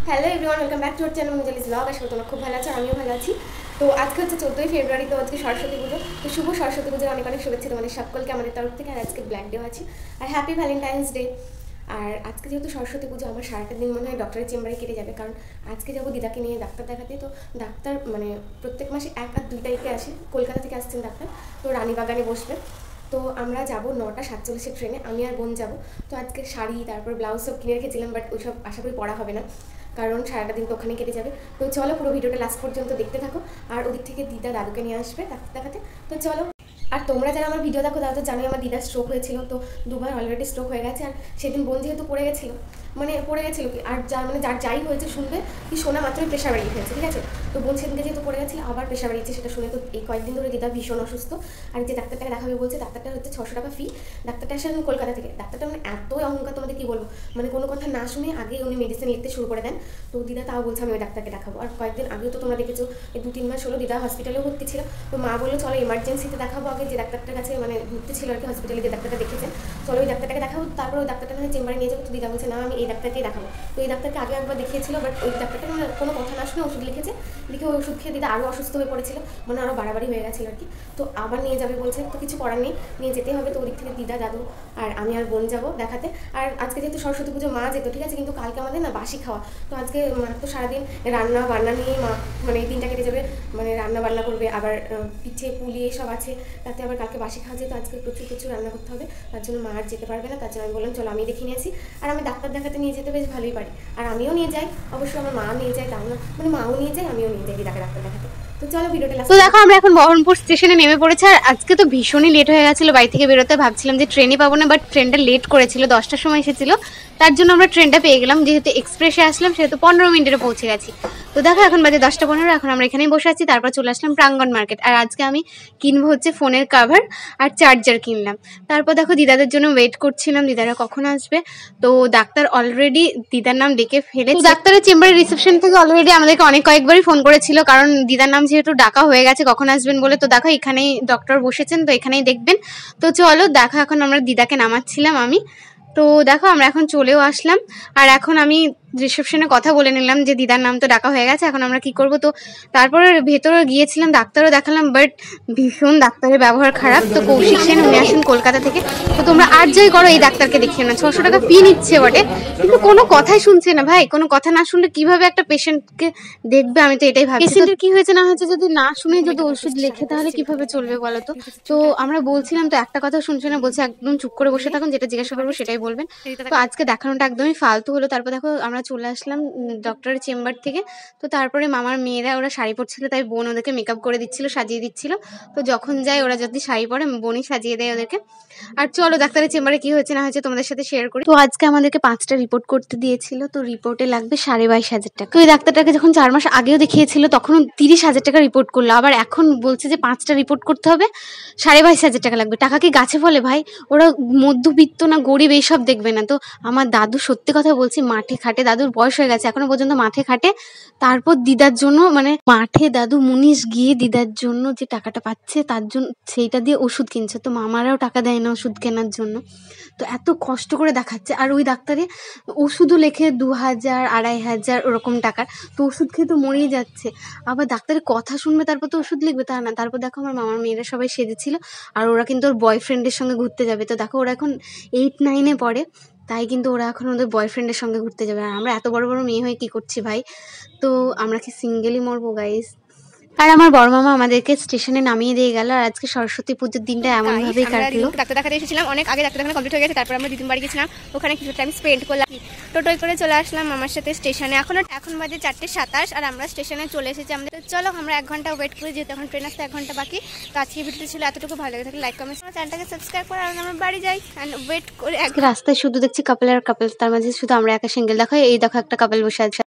Hello everyone, welcome back to our channel Manjuli's blog. আশা করি তোমরা খুব ভালো আছো, আমিও ভালো আছি। তো আজকে হচ্ছে 14ই ফেব্রুয়ারি, তো আজকে সরস্বতী পুজো। তো শুভ সরস্বতী পুজোর অনেক অনেক শুভেচ্ছা তোমাদের সকলকে আমাদের তরফ থেকে। আর আজকে ব্ল্যাক ডে আছে, আর হ্যাপি ভ্যালেন্টাইন্স ডে। আর আজকে যেহেতু সরস্বতী পুজো, আমার সারাটা দিন মনে হয় ডক্টরের চেম্বারে কেটে যাবে, কারণ আজকে যাবো দিদাকে নিয়ে ডাক্তার দেখাতে। তো ডাক্তার মানে প্রত্যেক মাসে 1 আর 2 তারিখে আসে, কলকাতা থেকে আসছেন ডাক্তার। তো রানীবাগানে বসবে। তো আমরা যাবো 9:47 ট্রেনে, আমি আর বোন যাবো। তো আজকে শাড়ি তারপর ব্লাউজ সব কিনে রেখেছিলাম, বাট ওইসব আশা করি পরা হবে না, কারণ সারাটা দিন তো ওখানে কেটে যাবে। তো চলো পুরো ভিডিওটা লাস্ট পর্যন্ত দেখতে থাকো। আর ওদিক থেকে দিদা দাদুকে নিয়ে আসবে ডাক্তার দেখাতে। তো চলো। আর তোমরা যারা আমার ভিডিও দেখো তারা তো জানোই আমার দিদার স্ট্রোক হয়েছিল, তো 2বার অলরেডি স্ট্রোক হয়ে গেছে। আর সেদিন বোন যেহেতু পড়ে গেছিলো, কি আর যার যাই হয়েছে শুনবে কি শোনা মাত্রই প্রেশার বাড়িয়ে ফেলছে, ঠিক আছে। তো বোন সেদিনকে যেহেতু পড়ে গেছিলো, আবার প্রেশার বাড়িয়েছে সেটা শুনে তো এই কয়েকদিন ধরে দিদা ভীষণ অসুস্থ। আর যে ডাক্তারটাকে দেখাবে বলছে, ডাক্তারটা হচ্ছে 600 টাকা ফি। ডাক্তারটা আসেন কলকাতা থেকে। ডাক্তারটা মানে এতই অহংকার, তোমাদের কি বলবো, মানে কোনো কথা না শুনে আগে উনি মেডিসিন লিখতে শুরু করে দেন। তো দিদা তাও বলছে আমি ওই ডাক্তারকে দেখাবো। আর কয়েকদিন আগেও তো তোমরা দেখেছো, এই 2-3 মাস হলো দিদা হসপিটালেও ভর্তি ছিল। তো মা বললো চলো এমার্জেন্সিতে দেখাবো আগে, যে ডাক্তারটার কাছে মানে ভর্তি ছিল আর কি হসপিটালে, যে ডাক্তারটা দেখেছেন, চলো ওই ডাক্তারটাকে দেখাবো, তারপর ওই ডাক্তারটা মানে চেম্বারে নিয়ে যাবো। তো দিদা বলছে না আমি এই ডাক্তারকেই দেখাবো। তো এই ডাক্তারকে আগে একবার দেখিয়েছিল, বাট ওই ডাক্তারটা মানে কোনো কথা না শুনে ওষুধ লিখেছে, লিখে ওই ওষুধ খেয়ে দিদা আরও অসুস্থ হয়ে পড়েছিল, মানে আরও বাড়াবাড়ি হয়ে গেছিলো আর কি। তো আবার নিয়ে যাবে বলছে, তো কিছু করার নেই, নিয়ে যেতে হবে। তো ওদিক থেকে দিদা দাদু আর আমি আর বোন যাবো দেখাতে। আর আজকে যেহেতু সরস্বতী পুজো মা যেত, ঠিক আছে, কিন্তু কালকে আমাদের না বাসি খাওয়া। তো আজকে মা তো সারাদিন রান্না বান্না নিয়ে মা মানে এই দিনটা কেটে যাবে, মানে রান্না বান্না করবে, আবার পিঠে পুলি এসব আছে, তাতে আবার কালকে বাসি খাওয়া, যেহেতু আজকে প্রচুর প্রচুর রান্না করতে হবে, তার জন্য মা আর যেতে পারবে না। তার জন্য আমি বললাম চলো আমি দেখে নিয়ে আসি। আর আমি ডাক্তার দেখাতে নিয়ে যেতে বেশ ভালোই পারি, আর আমিও নিয়ে যাই, অবশ্যই আমার মা নিয়ে যায়, তাও না মানে মাও নিয়ে যায় আমিও নিয়ে যাই দিদাকে ডাক্তার দেখাতে। তো চলো ভিডিওটা লাস্ট। তো দেখো আমরা এখন বহরমপুর স্টেশনে নেমে পড়েছি। আর আজকে তো ভীষণই লেট হয়ে গেছিলো বাড়ি থেকে বেরোতে, ভাবছিলাম যে ট্রেনই পাবো না, বাট ট্রেনটা লেট করেছিল, 10টার সময় এসেছিল, তার জন্য আমরা ট্রেনটা পেয়ে গেলাম। যেহেতু এক্সপ্রেসে আসলাম সেহেতু 15 মিনিটে পৌঁছে গেছি। তো দেখো এখন বাজে 10:15, এখন আমরা এখানেই বসে আছি। তারপর চলে আসলাম প্রাঙ্গণ মার্কেট। আর আজকে আমি কিনবো হচ্ছে ফোনের কাভার আর চার্জার কিনলাম। তারপর দেখো দিদাদের জন্য ওয়েট করছিলাম, দিদারা কখন আসবে। তো ডাক্তার অলরেডি দিদার নাম ডেকে ফেলেছে। ডাক্তারের চেম্বারের রিসেপশন থেকে অলরেডি আমাদেরকে কয়েকবারই ফোন করেছিল, কারণ দিদার নাম যেহেতু ডাকা হয়ে গেছে কখন আসবেন বলে। তো দেখো এখানেই ডক্টর বসেছেন, তো এখানেই দেখবেন। তো চলো দেখো, এখন আমরা দিদাকে নামাচ্ছিলাম আমি। তো দেখো আমরা এখন চলেও আসলাম। আর এখন আমি রিসেপশনে কথা বলে নিলাম যে দিদার নাম তো ডাকা হয়ে গেছে, এখন আমরা কি করব। তো তারপরে ভেতরে গিয়েছিলাম, ডাক্তারও দেখালাম, বাট ভীষণ ডাক্তারের ব্যবহার খারাপ। তো কৌশিক সেন উনি আসেন কলকাতা থেকে। তো তোমরা আর যাই করো এই ডাক্তারকে দেখিও না, 600 টাকা ফি নিচ্ছে বটে, কিন্তু কোনো কথাই শুনছে না ভাই। কোনো কথা না শুনলে কিভাবে একটা পেশেন্টকে দেখবে, আমি তো এটাই ভাবি। পেশেন্টের কি হয়েছে না হয়েছে যদি না শুনে যদি ওষুধ লেখে, তাহলে কিভাবে চলবে বলো তো। তো আমরা বলছিলাম, তো একটা কথা শুনছে না, বলছে একদম চুপ করে বসে থাকুন, যেটা জিজ্ঞাসা করবো সেটাই বলবেন। তো আজকে দেখানোটা একদমই ফালতু হলো। তারপর দেখো আমরা চলে আসলাম ডক্টরের চেম্বার থেকে। তো তারপরে মামার মেয়েরা ওরা শাড়ি পরছিল, তাই বোন ওদেরকে মেকআপ করে দিচ্ছিল, সাজিয়ে দিচ্ছিল। তো যখন যায় ওরা যদি শাড়ি পরে, বোনই সাজিয়ে দেয় ওদেরকে। আর চলো ডাক্তারের চেম্বারে কি হয়েছে না হয়েছে তোমাদের সাথে শেয়ার করি। তো আজকে আমাদেরকে 5টা রিপোর্ট করতে দিয়েছিল, তো রিপোর্টে লাগবে 22,500 টাকা। তো এই ডাক্তারটাকে যখন 4 মাস আগেও দেখিয়েছিল তখন 30,000 টাকা রিপোর্ট করলো, আবার এখন বলছে যে 5টা রিপোর্ট করতে হবে, 22,500 টাকা লাগবে। টাকা কি গাছে ফলে ভাই? ওরা মধ্যবিত্ত না গরিব এইসব দেখবে না। তো আমার দাদু, সত্যি কথা বলছি, মাঠে খাটে, দাদুর বয়স হয়ে গেছে এখনো পর্যন্ত মাঠে খাটে। তারপর দিদার জন্য মানে মাঠে দাদু মুনিশ গিয়ে দিদার জন্য যে টাকাটা পাচ্ছে তার জন্য সেইটা দিয়ে ওষুধ কিনছে। তো মামারাও টাকা দেয় না ওষুধ কেনার জন্য, তো এত কষ্ট করে দেখাচ্ছে। আর ওই ডাক্তারে ওষুধও লেখে 2,000 2,500 ওরকম টাকার। তো ওষুধ খেয়ে তো মরেই যাচ্ছে, আবার ডাক্তারের কথা শুনবে তারপর তো ওষুধ লিখবে, তা না। তারপর দেখো আমার মামার মেয়েরা সবাই সেজেছিল, আর ওরা কিন্তু ওর বয়ফ্রেন্ডের সঙ্গে ঘুরতে যাবে। তো দেখো ওরা এখন 8-9-এ পড়ে, তাই কিন্তু ওরা এখন ওদের বয়ফ্রেন্ডের সঙ্গে ঘুরতে যাবে। আর আমরা এত বড় বড় মেয়ে হয়ে কি করছি ভাই? তো আমরা কি সিঙ্গেলই মরবো গাইস? আর আমার বড় মামা আমাদেরকে স্টেশনে নামিয়ে দিয়ে গেল। আর আজকে সরস্বতী পুজোর দিনটা এমন ভাবেই কাটলো। ডাক্তার দেখাতে এসেছিলাম অনেক আগে, ডাক্তার দেখানো কমপ্লিট হয়ে গেছে, তারপর আমরা দিদির বাড়ি গেছিলাম, ওখানে কিছু টাইম স্পেন্ড করলাম, টোটোয় করে চলে আসলাম আমার সাথে স্টেশনে। এখন বাজে 4:27 আর আমরা স্টেশনে চলে এসেছি। আমাদের চলো আমরা 1 ঘন্টা ওয়েট করি, যেহেতু এখন ট্রেন আসতে 1 ঘন্টা বাকি। তো আজকে ভিডিওটি ছিল এতটুকু, ভালো লাগে থাকলে লাইক কমেন্ট, চ্যানেলটাকে সাবস্ক্রাইব করে আমরা বাড়ি যাই এন্ড ওয়েট করে। রাস্তায় শুধু দেখছি কাপল আর কাপল, তার মাঝে শুধু আমরা একা সিঙ্গেল। দেখো এই দেখো একটা কাপল বসে আছে।